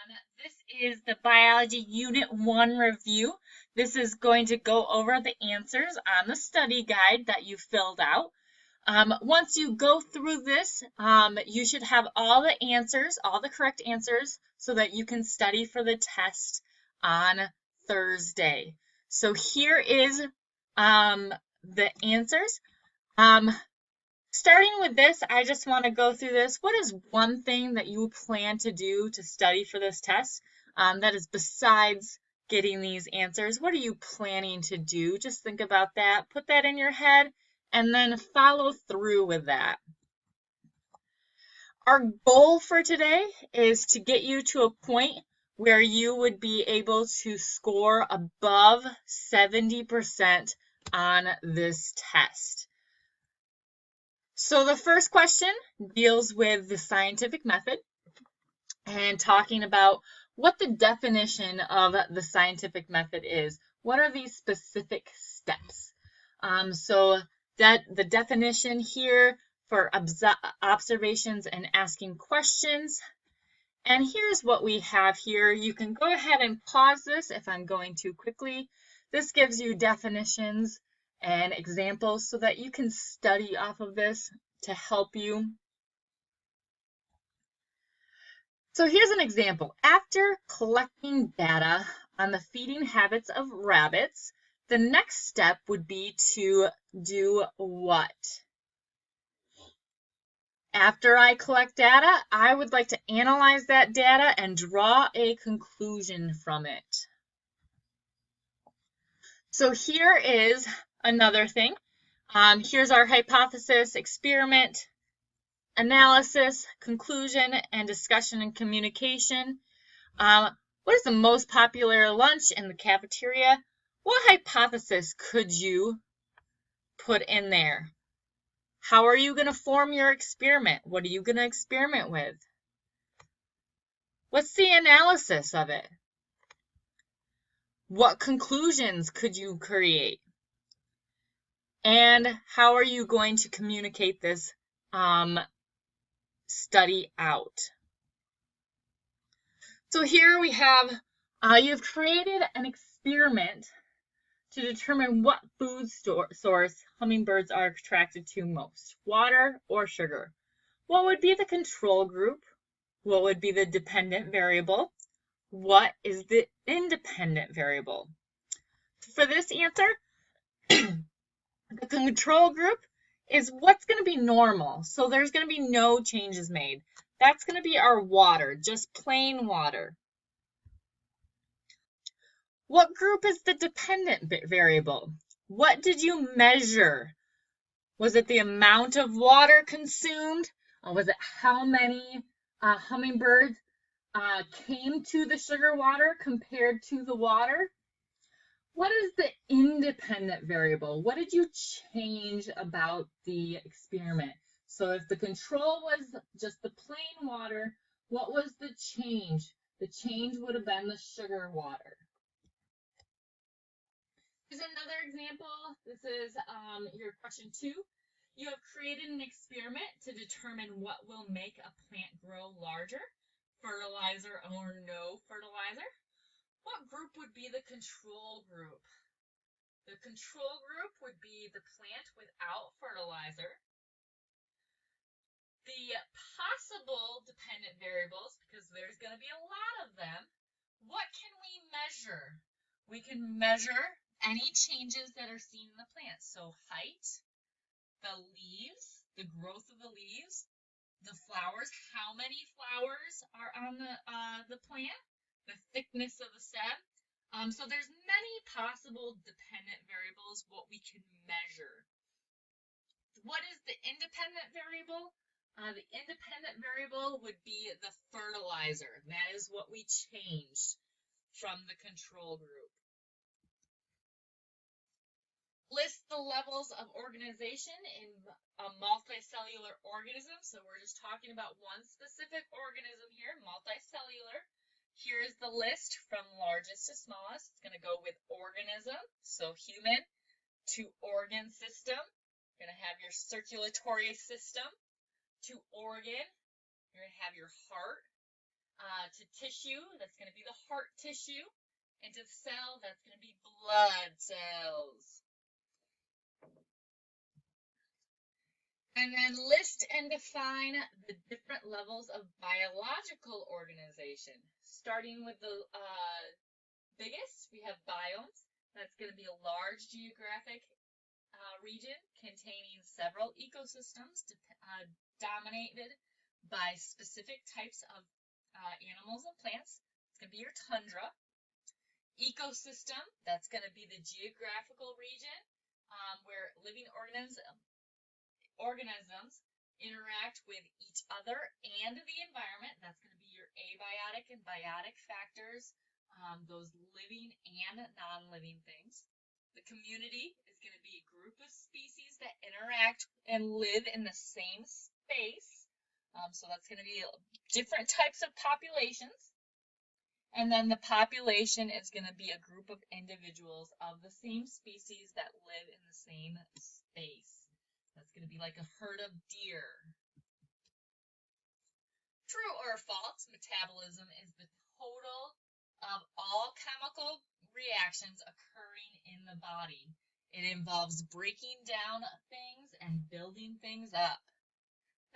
This is the Biology Unit 1 review. This is going to go over the answers on the study guide that you filled out. Once you go through this, you should have all the answers, all the correct answers, so that you can study for the test on Thursday. So here is the answers. Starting with this, I just want to go through this. What is one thing that you plan to do to study for this test? That is besides getting these answers. What are you planning to do? Just think about that. Put that in your head and then follow through with that. Our goal for today is to get you to a point where you would be able to score above 70% on this test. So the first question deals with the scientific method and talking about what the definition of the scientific method is. What are these specific steps? So that the definition here for observations and asking questions. And here's what we have here. You can go ahead and pause this if I'm going too quickly. This gives you definitions and examples so that you can study off of this to help you. So here's an example. After collecting data on the feeding habits of rabbits, the next step would be to do what? After I collect data, I would like to analyze that data and draw a conclusion from it. So here is another thing. Here's our hypothesis, experiment, analysis, conclusion, and discussion and communication. What is the most popular lunch in the cafeteria? What hypothesis could you put in there? How are you going to form your experiment? What are you going to experiment with? What's the analysis of it? What conclusions could you create? And how are you going to communicate this study out? So here we have, you've created an experiment to determine what food source hummingbirds are attracted to most, water or sugar. What would be the control group? What would be the dependent variable? What is the independent variable? For this answer, the control group is what's going to be normal. So there's going to be no changes made. That's going to be our water, just plain water. What group is the dependent variable? What did you measure? Was it the amount of water consumed? Or was it how many hummingbirds came to the sugar water compared to the water? What is the independent variable? What did you change about the experiment? So if the control was just the plain water, what was the change? The change would have been the sugar water. Here's another example. This is your question 2. You have created an experiment to determine what will make a plant grow larger, fertilizer or no fertilizer. What group would be the control group? The control group would be the plant without fertilizer. The possible dependent variables, because there's going to be a lot of them, what can we measure? We can measure any changes that are seen in the plant. So height, the leaves, the growth of the leaves, the flowers, how many flowers are on the plant, the thickness of the stem. So there's many possible dependent variables what we can measure. What is the independent variable? The independent variable would be the fertilizer. That is what we changed from the control group. List the levels of organization in a multicellular organism. So we're just talking about one specific organism here, multicellular. Here's the list from largest to smallest. It's going to go with organism, so human, to organ system. You're going to have your circulatory system. To organ, you're going to have your heart. To tissue, that's going to be the heart tissue. And to the cell, that's going to be blood cells. And then list and define the different levels of biological organization. Starting with the biggest, we have biomes. That's going to be a large geographic region containing several ecosystems dominated by specific types of animals and plants. It's going to be your tundra. Ecosystem, that's going to be the geographical region where living organisms interact with each other and the environment. That's going to be your abiotic and biotic factors, those living and non-living things. The community is going to be a group of species that interact and live in the same space. So that's going to be different types of populations. And then the population is going to be a group of individuals of the same species that live in the same space. That's going to be like a herd of deer. True or false, metabolism is the total of all chemical reactions occurring in the body. It involves breaking down things and building things up.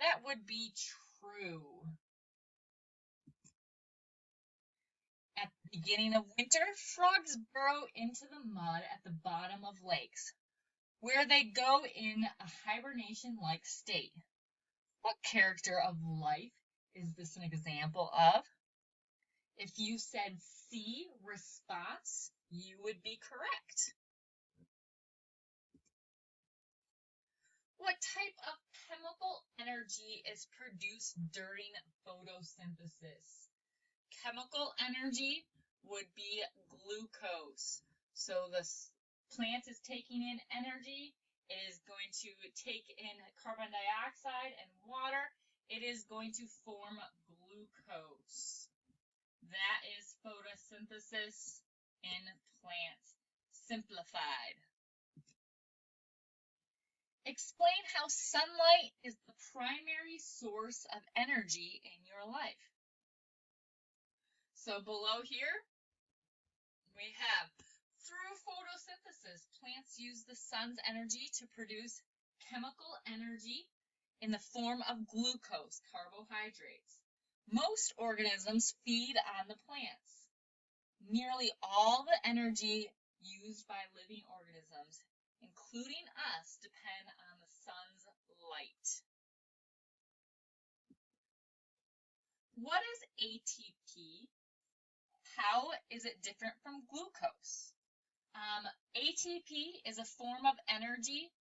That would be true. At the beginning of winter, frogs burrow into the mud at the bottom of lakes, where they go in a hibernation-like state. What character of life is this an example of? If you said C, response, you would be correct. What type of chemical energy is produced during photosynthesis? Chemical energy would be glucose. So the plant is taking in energy. It is going to take in carbon dioxide and water. It is going to form glucose. That is photosynthesis in plants, simplified. Explain how sunlight is the primary source of energy in your life. So below here, we have, through photosynthesis, plants use the sun's energy to produce chemical energy in the form of glucose, carbohydrates. Most organisms feed on the plants. Nearly all the energy used by living organisms, including us, depend on the sun's light. What is ATP? How is it different from glucose? ATP is a form of energy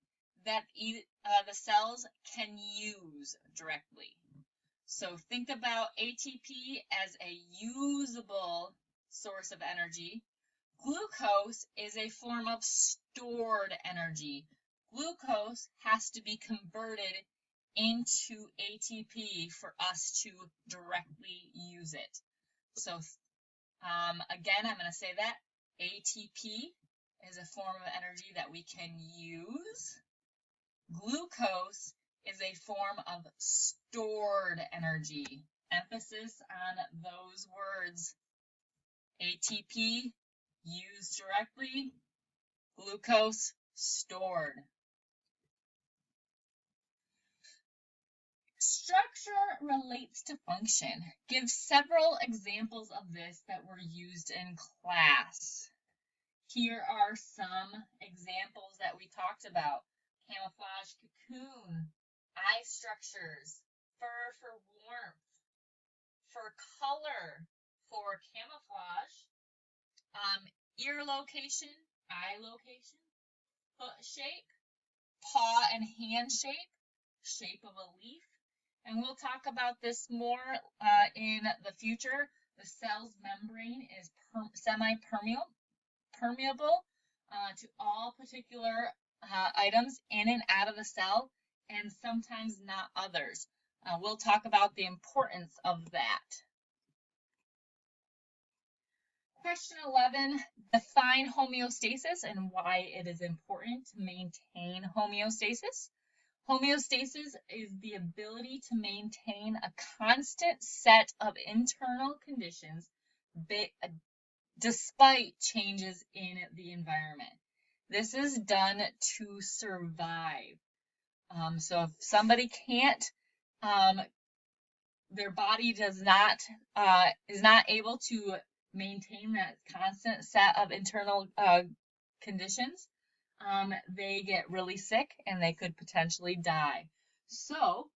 that the cells can use directly. So think about ATP as a usable source of energy. Glucose is a form of stored energy. Glucose has to be converted into ATP for us to directly use it. So again, I'm going to say that ATP is a form of energy that we can use. Glucose is a form of stored energy. Emphasis on those words. ATP, used directly. Glucose, stored. Structure relates to function. Give several examples of this that were used in class. Here are some examples that we talked about. Camouflage cocoon, eye structures, fur for warmth, for color, for camouflage, ear location, eye location, foot shape, paw and hand shape, shape of a leaf. And we'll talk about this more in the future. The cell's membrane is semi-permeable to all particular items in and out of the cell, and sometimes not others. We'll talk about the importance of that. Question 11, define homeostasis and why it is important to maintain homeostasis. Homeostasis is the ability to maintain a constant set of internal conditions despite changes in the environment. This is done to survive. So if somebody can't, their body is not able to maintain that constant set of internal conditions, they get really sick and they could potentially die. So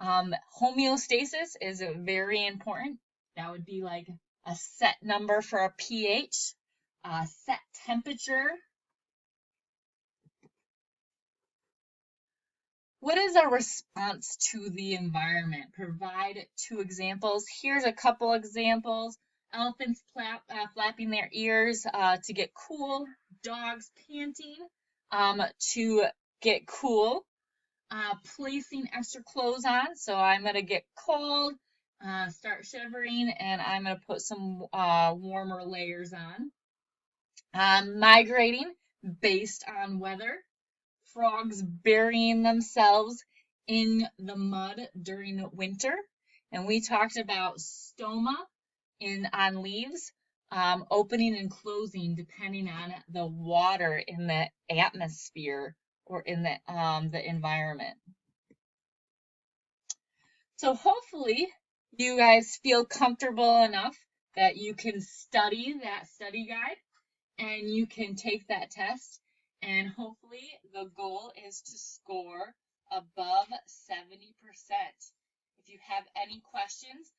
homeostasis is very important. That would be like a set number for a pH, a set temperature. What is our response to the environment? Provide 2 examples. Here's a couple examples. Elephants flapping their ears to get cool. Dogs panting to get cool. Placing extra clothes on. So I'm going to get cold, start shivering, and I'm going to put some warmer layers on. Migrating based on weather. Frogs burying themselves in the mud during winter. And we talked about stoma on leaves, opening and closing depending on the water in the atmosphere or in the environment. So hopefully you guys feel comfortable enough that you can study that study guide and you can take that test. And hopefully the goal is to score above 70%. If you have any questions,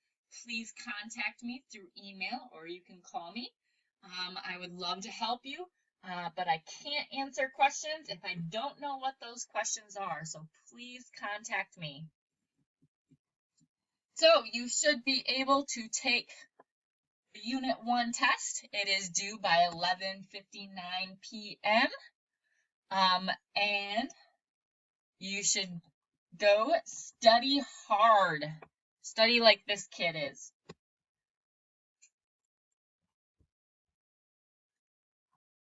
please contact me through email or you can call me. I would love to help you, but I can't answer questions if I don't know what those questions are. So please contact me. So you should be able to take the Unit 1 test. It is due by 11:59 p.m. And you should go study hard. Study like this kid is.